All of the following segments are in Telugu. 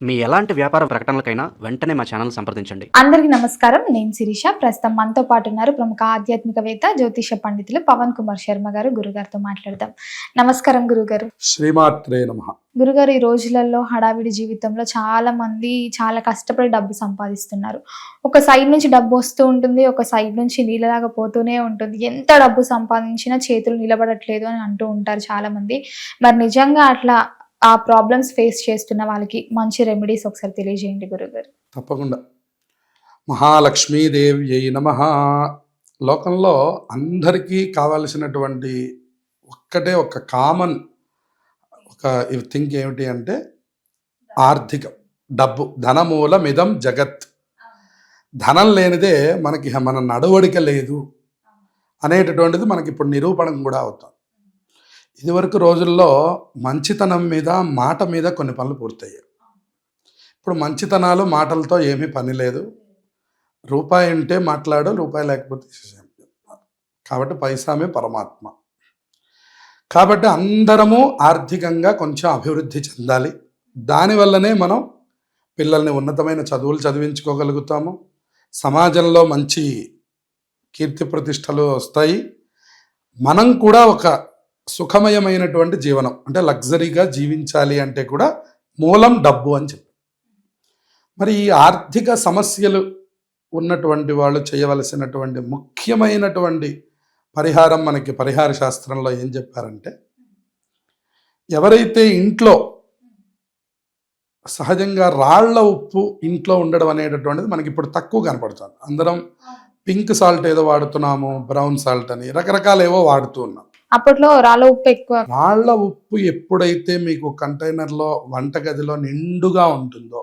మీ ఎలాంటి వ్యాపార ప్రకటనలకైనా వెంటనే మా ఛానల్ సంప్రదించండి. అందరికీ నమస్కారం. నేను శిరీష. ప్రస్తుతం మనతో పాటు ఉన్నారు ప్రముఖ ఆధ్యాత్మికవేత్త, జ్యోతిష పండితులు పవన్ కుమార్ శర్మ గారు. గురుగారితో మాట్లాడదాం. నమస్కారం గురుగారు. శ్రీమాత్రే నమః. గురుగారు, ఈ రోజులలో హడావిడి జీవితంలో చాలా మంది చాలా కష్టపడి డబ్బు సంపాదిస్తున్నారు. ఒక సైడ్ నుంచి డబ్బు వస్తూ ఉంటుంది, ఒక సైడ్ నుంచి నీళ్ళలాగా పోతూనే ఉంటుంది. ఎంత డబ్బు సంపాదించినా చేతులు నిలబడట్లేదు అని అంటూ ఉంటారు చాలా మంది. మరి నిజంగా అట్లా ఆ ప్రాబ్లమ్స్ ఫేస్ చేస్తున్న వాళ్ళకి మంచి రెమెడీస్ ఒకసారి తెలియజేయండి గురుగారు. తప్పకుండా. మహాలక్ష్మీదేవ్యై నమః. లోకంలో అందరికీ కావలసినటువంటి ఒక్కటే ఒక కామన్ థింక్ ఏమిటి అంటే ఆర్థికం, డబ్బు. ధనమూలమిదం జగత్. ధనం లేనిదే మనకి మన నడవడిక లేదు అనేటటువంటిది మనకి ఇప్పుడు నిరూపణం కూడా అవుతుంది. ఇదివరకు రోజుల్లో మంచితనం మీద, మాట మీద కొన్ని పనులు పూర్తయ్యాయి. ఇప్పుడు మంచితనాలు మాటలతో ఏమీ పని లేదు. రూపాయి ఉంటే మాట్లాడు, రూపాయి లేకపోతే కాబట్టి పైసామే పరమాత్మ. కాబట్టి అందరము ఆర్థికంగా కొంచెం అభివృద్ధి చెందాలి. దానివల్లనే మనం పిల్లల్ని ఉన్నతమైన చదువులు చదివించుకోగలుగుతాము. సమాజంలో మంచి కీర్తి ప్రతిష్టలు వస్తాయి. మనం కూడా ఒక సుఖమయమైనటువంటి జీవనం అంటే లగ్జరీగా జీవించాలి అంటే కూడా మూలం డబ్బు అని చెప్పి. మరి ఈ ఆర్థిక సమస్యలు ఉన్నటువంటి వాళ్ళు చేయవలసినటువంటి ముఖ్యమైనటువంటి పరిహారం మనకి పరిహార శాస్త్రంలో ఏం చెప్పారంటే, ఎవరైతే ఇంట్లో సహజంగా రాళ్ల ఉప్పు ఇంట్లో ఉండడం అనేటటువంటిది మనకి ఇప్పుడు తక్కువ కనపడుతుంది. అందరం పింక్ సాల్ట్ ఏదో వాడుతున్నాము, బ్రౌన్ సాల్ట్ అని రకరకాల ఏవో వాడుతూ ఉన్నాం. అప్పట్లో రాళ్ళ ఉప్పు ఎక్కువ. రాళ్ల ఉప్పు ఎప్పుడైతే మీకు కంటైనర్లో వంటగదిలో నిండుగా ఉంటుందో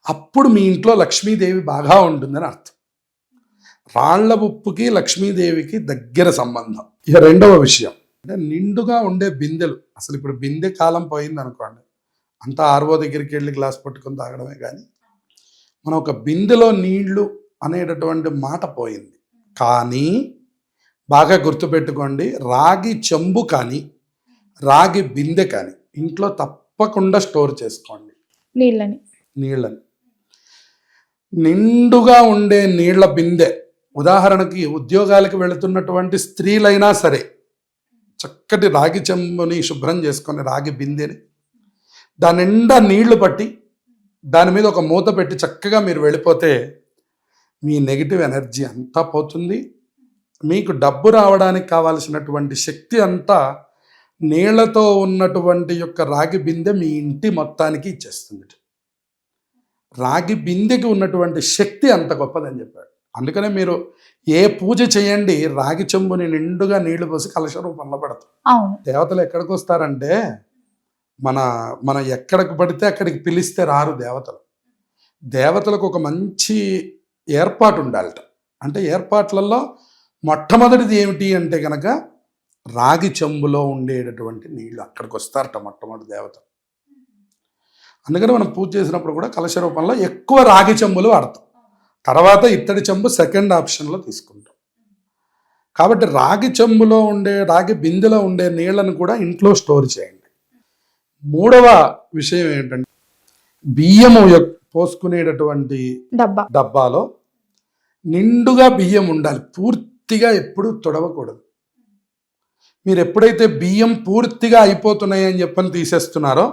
అప్పుడు మీ ఇంట్లో లక్ష్మీదేవి బాగా ఉంటుందని అర్థం. రాళ్ల ఉప్పుకి లక్ష్మీదేవికి దగ్గర సంబంధం. ఇక రెండవ విషయం అంటే నిండుగా ఉండే బిందెలు. అసలు ఇప్పుడు బిందె కాలం పోయింది అనుకోండి, అంతా ఆర్వో దగ్గరికి వెళ్ళి గ్లాస్ పట్టుకొని తాగడమే. కానీ మనం ఒక బిందెలో నీళ్లు అనేటటువంటి మాట పోయింది. కానీ బాగా గుర్తుపెట్టుకోండి, రాగి చెంబు కానీ రాగి బిందె కానీ ఇంట్లో తప్పకుండా స్టోర్ చేసుకోండి. నీళ్ళని నిండుగా ఉండే నీళ్ల బిందె. ఉదాహరణకి ఉద్యోగాలకు వెళుతున్నటువంటి స్త్రీలైనా సరే చక్కటి రాగి చెంబుని శుభ్రం చేసుకొని రాగి బిందెని దాని నిండా నీళ్లు పట్టి దాని మీద ఒక మూత పెట్టి చక్కగా మీరు వెళ్ళిపోతే మీ నెగిటివ్ ఎనర్జీ అంతా పోతుంది. మీకు డబ్బు రావడానికి కావాల్సినటువంటి శక్తి అంతా నీళ్లతో ఉన్నటువంటి యొక్క రాగి బిందె మీ ఇంటి మొత్తానికి ఇచ్చేస్తుంది. రాగి బిందెకి ఉన్నటువంటి శక్తి అంత గొప్పదని చెప్పాడు. అందుకనే మీరు ఏ పూజ చేయండి, రాగి చెంబుని నిండుగా నీళ్లు పోసి కలశ రూపంలో పెడతాం. దేవతలు ఎక్కడికి వస్తారంటే మన ఎక్కడికి పడితే అక్కడికి పిలిస్తే రారు దేవతలు. దేవతలకు ఒక మంచి ఏర్పాటు ఉండాలట. అంటే ఏర్పాట్లలో మొట్టమొదటిది ఏమిటి అంటే కనుక రాగి చెంబులో ఉండేటటువంటి నీళ్లు. అక్కడికి వస్తారట మొట్టమొదటి దేవత. అందుకని మనం పూజ చేసినప్పుడు కూడా కలశ రూపంలో ఎక్కువ రాగి చెంబులు వాడతాం. తర్వాత ఇత్తడి చెంబు సెకండ్ ఆప్షన్లో తీసుకుంటాం. కాబట్టి రాగి చెంబులో ఉండే, రాగి బిందెలో ఉండే నీళ్లను కూడా ఇంట్లో స్టోర్ చేయండి. మూడవ విషయం ఏంటంటే, బియ్యము పోసుకునేటటువంటి డబ్బాలో నిండుగా బియ్యం ఉండాలి. పూర్తిగా ఎప్పుడు తొడవకూడదు. మీరు ఎప్పుడైతే బియ్యం పూర్తిగా అయిపోతున్నాయి అని చెప్పని తీసేస్తున్నారో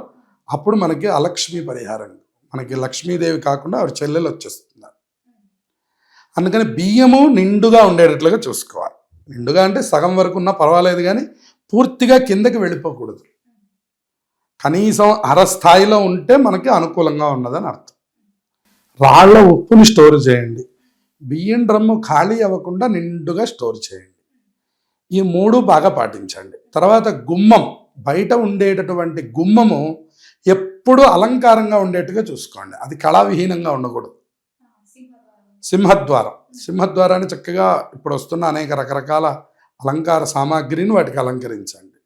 అప్పుడు మనకి అలక్ష్మి పరిహారం, మనకి లక్ష్మీదేవి కాకుండా ఆవిడ చెల్లెలు వచ్చేస్తున్నారు. అందుకని బియ్యము నిండుగా ఉండేటట్లుగా చూసుకోవాలి. నిండుగా అంటే సగం వరకు ఉన్నా పర్వాలేదు, కానీ పూర్తిగా కిందకి వెళ్ళిపోకూడదు. కనీసం అరస్థాయిలో ఉంటే మనకి అనుకూలంగా ఉన్నదని అర్థం. రాళ్ల ఉప్పుని స్టోర్ చేయండి. బియ్యం డ్రమ్ము ఖాళీ అవ్వకుండా నిండుగా స్టోర్ చేయండి. ఈ మూడు బాగా పాటించండి. తర్వాత గుమ్మం, బయట ఉండేటటువంటి గుమ్మము ఎప్పుడూ అలంకారంగా ఉండేట్టుగా చూసుకోండి. అది కళావిహీనంగా ఉండకూడదు. సింహద్వారాన్ని చక్కగా ఇప్పుడు వస్తున్న అనేక రకరకాల అలంకార సామాగ్రిని వాటికి అలంకరించండి.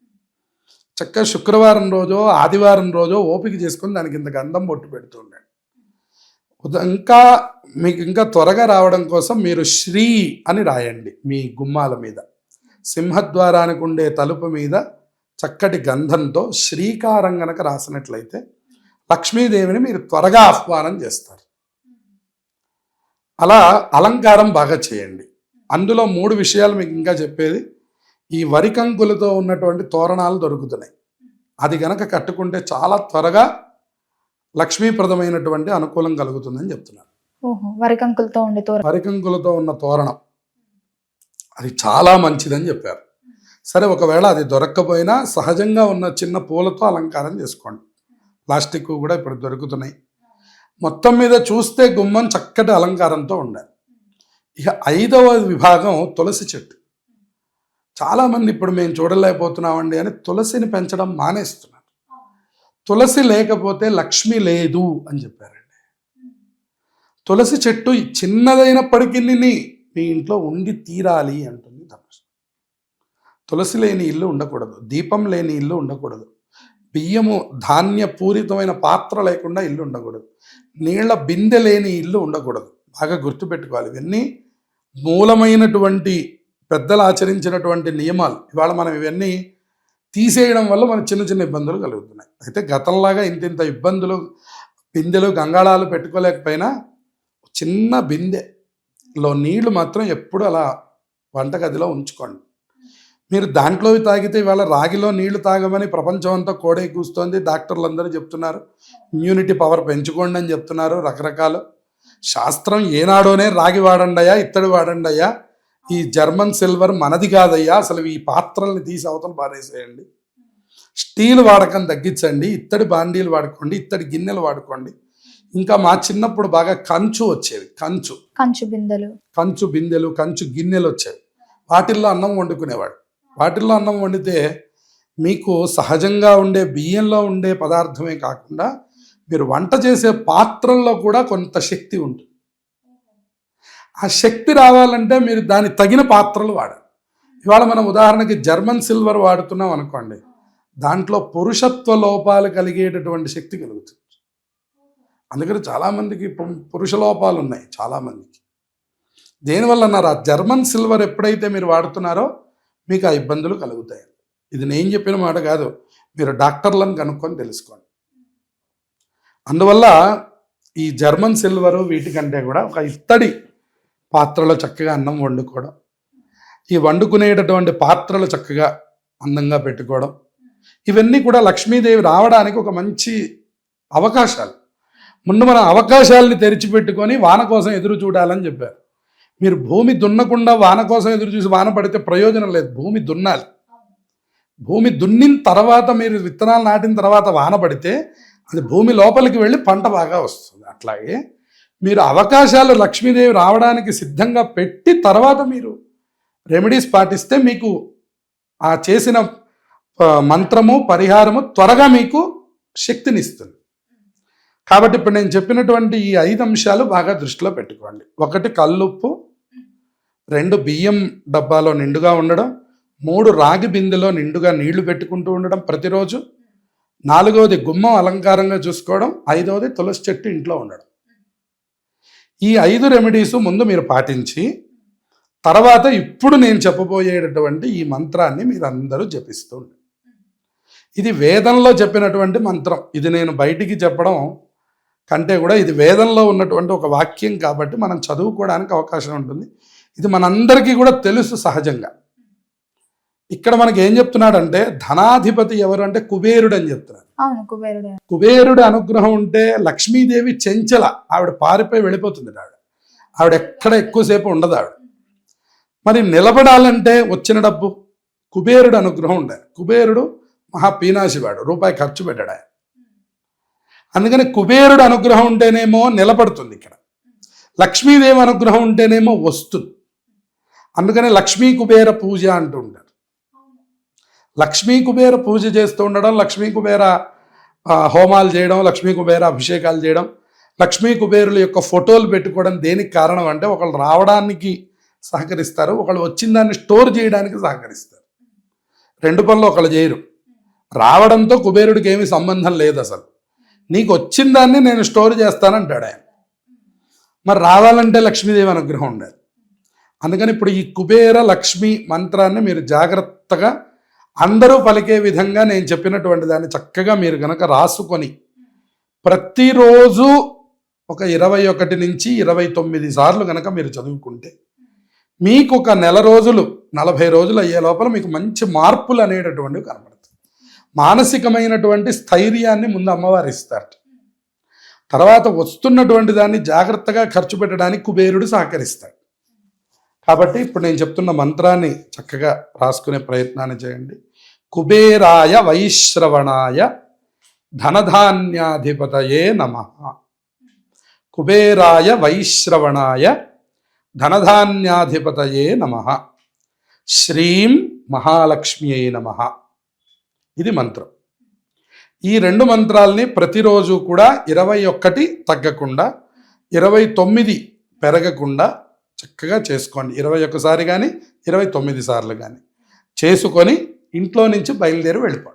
చక్కగా శుక్రవారం రోజో ఆదివారం రోజో ఓపిక చేసుకొని దానికి ఇంత గంధం బొట్టు పెడుతూ ఉండండి. ఇంకా మీకు ఇంకా త్వరగా రావడం కోసం మీరు శ్రీ అని రాయండి మీ గుమ్మాల మీద. సింహద్వారానికి ఉండే తలుపు మీద చక్కటి గంధంతో శ్రీకారం గనక రాసినట్లయితే లక్ష్మీదేవిని మీరు త్వరగా ఆహ్వానం చేస్తారు. అలా అలంకారం బాగా చేయండి. అందులో 3 విషయాలు మీకు ఇంకా చెప్పేది. ఈ వరికంకులతో ఉన్నటువంటి తోరణాలు దొరుకుతున్నాయి. అది గనక కట్టుకుంటే చాలా త్వరగా లక్ష్మీప్రదమైనటువంటి అనుకూలం కలుగుతుందని చెప్తున్నారు. వరికంకులతో ఉండే తోరణం, వరికంకులతో ఉన్న తోరణం అది చాలా మంచిదని చెప్పారు. సరే, ఒకవేళ అది దొరక్కపోయినా సహజంగా ఉన్న చిన్న పూలతో అలంకారం చేసుకోండి. ప్లాస్టిక్ కూడా ఇప్పుడు దొరుకుతున్నాయి. మొత్తం మీద చూస్తే గుమ్మం చక్కటి అలంకారంతో ఉండాలి. ఇక 5వ విభాగం తులసి చెట్టు. చాలామంది ఇప్పుడు మేము చూడలేకపోతున్నామండి అని తులసిని పెంచడం మానేస్తున్నారు. తులసి లేకపోతే లక్ష్మి లేదు అని చెప్పారండి. తులసి చెట్టు చిన్నదైనప్పటికీ మీ ఇంట్లో ఉండి తీరాలి అంటుంది ధర్మశాస్త్రం. తులసి లేని ఇల్లు ఉండకూడదు, దీపం లేని ఇల్లు ఉండకూడదు, బియ్యము ధాన్య పూరితమైన పాత్ర లేకుండా ఇల్లు ఉండకూడదు, నీళ్ల బిందె లేని ఇల్లు ఉండకూడదు. బాగా గుర్తుపెట్టుకోవాలి. ఇవన్నీ మూలమైనటువంటి పెద్దలు ఆచరించినటువంటి నియమాలు. ఇవాళ మనం ఇవన్నీ తీసేయడం వల్ల మనకు చిన్న చిన్న ఇబ్బందులు కలుగుతున్నాయి. అయితే గతంలాగా ఇంత ఇబ్బందులు, బిందెలు గంగాళాలు పెట్టుకోలేకపోయినా చిన్న బిందెలో నీళ్లు మాత్రం ఎప్పుడు అలా వంటగదిలో ఉంచుకోండి. మీరు దాంట్లోవి తాగితే ఇవాళ రాగిలో నీళ్లు తాగమని ప్రపంచం అంతా కోడే కూస్తోంది. డాక్టర్లు అందరూ చెప్తున్నారు ఇమ్యూనిటీ పవర్ పెంచుకోండి అని చెప్తున్నారు. రకరకాలు శాస్త్రం ఏనాడోనే రాగి వాడండయ్యా, ఇత్తడి వాడండయ్యా, ఈ జర్మన్ సిల్వర్ మనది కాదయ్యా, అసలు ఈ పాత్రల్ని తీసి అవతల పారేసేయండి, స్టీల్ వాడకం తగ్గించండి, ఇత్తడి బాండీలు వాడుకోండి, ఇత్తడి గిన్నెలు వాడుకోండి. ఇంకా మా చిన్నప్పుడు బాగా కంచు వచ్చేవి, కంచు బిందెలు, కంచు గిన్నెలు వచ్చేవి. వాటిల్లో అన్నం వండుకునేవాడు. వాటిల్లో అన్నం వండితే మీకు సహజంగా ఉండే బియ్యంలో ఉండే పదార్థమే కాకుండా మీరు వంట చేసే పాత్రల్లో కూడా కొంత శక్తి ఉంటుంది. ఆ శక్తి రావాలంటే మీరు దాని తగిన పాత్రలు వాడాలి. ఇవాళ మనం ఉదాహరణకి జర్మన్ సిల్వర్ వాడుతున్నాం అనుకోండి, దాంట్లో పురుషత్వ లోపాలు కలిగేటటువంటి శక్తి కలుగుతుంది. అందుకని చాలామందికి పురుష లోపాలు ఉన్నాయి చాలామందికి. దేనివల్ల అన్నారు, ఆ జర్మన్ సిల్వర్ ఎప్పుడైతే మీరు వాడుతున్నారో మీకు ఆ ఇబ్బందులు కలుగుతాయి. ఇది నేను చెప్పిన మాట కాదు, మీరు డాక్టర్లను కనుక్కొని తెలుసుకోండి. అందువల్ల ఈ జర్మన్ సిల్వరు వీటికంటే కూడా ఒక ఇత్తడి పాత్రలో చక్కగా అన్నం వండుకోవడం, ఈ వండుకునేటటువంటి పాత్రలు చక్కగా అందంగా పెట్టుకోవడం, ఇవన్నీ కూడా లక్ష్మీదేవి రావడానికి ఒక మంచి అవకాశాలు. ముందు మనం అవకాశాలని తెరిచిపెట్టుకొని వాన కోసం ఎదురు చూడాలని చెప్పారు. మీరు భూమి దున్నకుండా వాన కోసం ఎదురు చూసి వాన పడితే ప్రయోజనం లేదు. భూమి దున్నాలి. భూమి దున్నిన తర్వాత మీరు విత్తనాలు నాటిన తర్వాత వాన పడితే అది భూమి లోపలికి వెళ్ళి పంట బాగా వస్తుంది. అట్లాగే మీరు అవకాశాలు లక్ష్మీదేవి రావడానికి సిద్ధంగా పెట్టి తర్వాత మీరు రెమెడీస్ పాటిస్తే మీకు ఆ చేసిన మంత్రము పరిహారము త్వరగా మీకు శక్తినిస్తుంది. కాబట్టి ఇప్పుడు నేను చెప్పినటువంటి ఈ 5 అంశాలు బాగా దృష్టిలో పెట్టుకోండి. 1 కల్లుప్పు, 2 బియ్యం డబ్బాలో నిండుగా ఉండడం, 3 రాగి బిందెలో నిండుగా నీళ్లు పెట్టుకుంటూ ఉండడం ప్రతిరోజు, 4వది గుమ్మం అలంకారంగా చూసుకోవడం, 5వది తులసి చెట్టు ఇంట్లో ఉండడం. ఈ 5 రెమెడీస్ ముందు మీరు పాటించి తర్వాత ఇప్పుడు నేను చెప్పబోయేటటువంటి ఈ మంత్రాన్ని మీరు అందరూ జపిస్తూ ఉండండి. ఇది వేదంలో చెప్పినటువంటి మంత్రం. ఇది నేను బయటికి చెప్పడం కంటే కూడా ఇది వేదంలో ఉన్నటువంటి ఒక వాక్యం కాబట్టి మనం చదువుకోవడానికి అవకాశం ఉంటుంది. ఇది మనందరికీ కూడా తెలుసు సహజంగా. ఇక్కడ మనకి ఏం చెప్తున్నాడంటే ధనాధిపతి ఎవరు అంటే కుబేరుడు అని చెప్తున్నాడు. కుబేరుడు అనుగ్రహం ఉంటే లక్ష్మీదేవి చెంచల, ఆవిడ పారిపోయి వెళ్ళిపోతుంది. ఆవిడ ఎక్కడ ఎక్కువసేపు ఉండదు. ఆవిడ మరి నిలబడాలంటే వచ్చిన డబ్బు కుబేరుడు అనుగ్రహం ఉండాలి. కుబేరుడు మహా పీనాశివాడు, రూపాయి ఖర్చు పెట్టాడు ఆయన. అందుకని కుబేరుడు అనుగ్రహం ఉంటేనేమో నిలబడుతుంది. ఇక్కడ లక్ష్మీదేవి అనుగ్రహం ఉంటేనేమో వస్తుంది. అందుకని లక్ష్మీ కుబేర పూజ అంటూ ఉంటారు. లక్ష్మీ కుబేర పూజ చేస్తూ ఉండడం, లక్ష్మీ కుబేర హోమాలు చేయడం, లక్ష్మీ కుబేర అభిషేకాలు చేయడం, లక్ష్మీ కుబేరుల యొక్క ఫోటోలు పెట్టుకోవడం దేనికి కారణం అంటే ఒకళ్ళు రావడానికి సహకరిస్తారు, ఒకళ్ళు వచ్చిన దాన్ని స్టోర్ చేయడానికి సహకరిస్తారు. 2 పనులు ఒకళ్ళు చేయరు. రావడంతో కుబేరుడికి ఏమీ సంబంధం లేదు. అసలు నీకు వచ్చిన దాన్ని నేను స్టోర్ చేస్తానంటాడు ఆయన. మరి రావాలంటే లక్ష్మీదేవి అనుగ్రహం ఉండాలి. అందుకని ఇప్పుడు ఈ కుబేర లక్ష్మి మంత్రాన్ని మీరు జాగ్రత్తగా అందరూ పలికే విధంగా నేను చెప్పినటువంటి దాన్ని చక్కగా మీరు కనుక రాసుకొని ప్రతిరోజు ఒక 21 నుంచి 29 సార్లు కనుక మీరు చదువుకుంటే మీకు ఒక నెల రోజులు 40 రోజులు అయ్యే లోపల మీకు మంచి మార్పులు అనేటటువంటివి కనబడతాయి. మానసికమైనటువంటి స్థైర్యాన్ని ముందు అమ్మవారు ఇస్తారు. తర్వాత వస్తున్నటువంటి దాన్ని జాగ్రత్తగా ఖర్చు పెట్టడానికి కుబేరుడు సహకరిస్తాడు. కాబట్టి ఇప్పుడు నేను చెప్తున్న మంత్రాన్ని చక్కగా రాసుకునే ప్రయత్నాన్ని చేయండి. కుబేరాయ వైశ్రవణాయ ధనధాన్యాధిపతయే నమః. కుబేరాయ వైశ్రవణాయ ధనధాన్యాధిపతయే నమః. శ్రీం మహాలక్ష్మ్యై నమః. ఇది మంత్రం. ఈ 2 మంత్రాల్ని ప్రతిరోజు కూడా 21 తగ్గకుండా 29 పెరగకుండా చక్కగా చేసుకోండి. 21 సారి కానీ 29 సార్లు కానీ చేసుకొని ఇంట్లో నుంచి బయలుదేరి వెళ్ళిపోండి.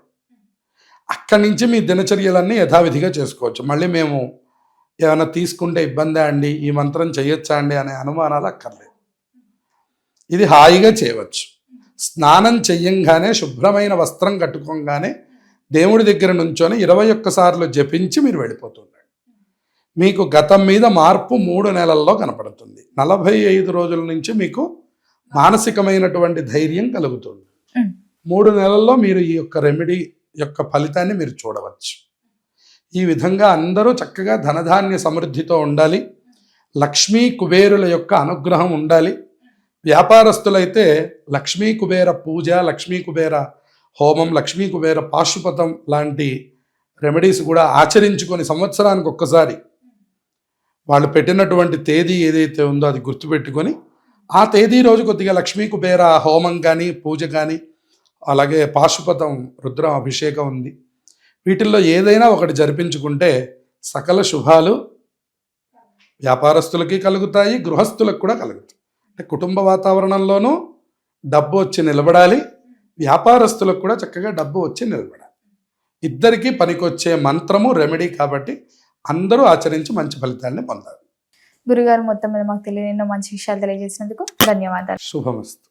అక్కడి నుంచి మీ దినచర్యలన్నీ యథావిధిగా చేసుకోవచ్చు. మళ్ళీ మేము ఏమైనా తీసుకుంటే ఇబ్బందా అండి, ఈ మంత్రం చేయొచ్చా అండి అనే అనుమానాలు అక్కర్లేదు. ఇది హాయిగా చేయవచ్చు. స్నానం చెయ్యంగానే శుభ్రమైన వస్త్రం కట్టుకోగానే దేవుడి దగ్గర నుంచొని 21 సార్లు జపించి మీరు వెళ్ళిపోతున్నారు. మీకు గతం మీద మార్పు 3 నెలల్లో కనపడుతుంది. 45 రోజుల నుంచి మీకు మానసికమైనటువంటి ధైర్యం కలుగుతుంది. 3 నెలల్లో మీరు ఈ యొక్క రెమెడీ యొక్క ఫలితాన్ని మీరు చూడవచ్చు. ఈ విధంగా అందరూ చక్కగా ధనధాన్య సమృద్ధితో ఉండాలి. లక్ష్మీ కుబేరుల యొక్క అనుగ్రహం ఉండాలి. వ్యాపారస్తులైతే లక్ష్మీ కుబేర పూజ, లక్ష్మీ కుబేర హోమం, లక్ష్మీ కుబేర పాశుపతం లాంటి రెమెడీస్ కూడా ఆచరించుకొని సంవత్సరానికి ఒక్కసారి వాళ్ళు పెట్టినటువంటి తేదీ ఏదైతే ఉందో అది గుర్తుపెట్టుకొని ఆ తేదీ రోజు కొద్దిగా లక్ష్మీ కుబేర హోమం కానీ పూజ కానీ అలాగే పాశుపతం రుద్ర అభిషేకం ఉంది, వీటిల్లో ఏదైనా ఒకటి జరిపించుకుంటే సకల శుభాలు వ్యాపారస్తులకి కలుగుతాయి, గృహస్థులకు కూడా కలుగుతాయి. అంటే కుటుంబ వాతావరణంలోనూ డబ్బు వచ్చి నిలబడాలి, వ్యాపారస్తులకు కూడా చక్కగా డబ్బు వచ్చి నిలబడాలి. ఇద్దరికీ పనికొచ్చే మంత్రము రెమెడీ కాబట్టి అందరూ ఆచరించి మంచి ఫలితాన్ని పొందాలి. గురుగారు మొత్తం మీద మాకు తెలియని ఎన్నో మంచి విషయాలు తెలియజేసినందుకు ధన్యవాదాలు. శుభమస్తు.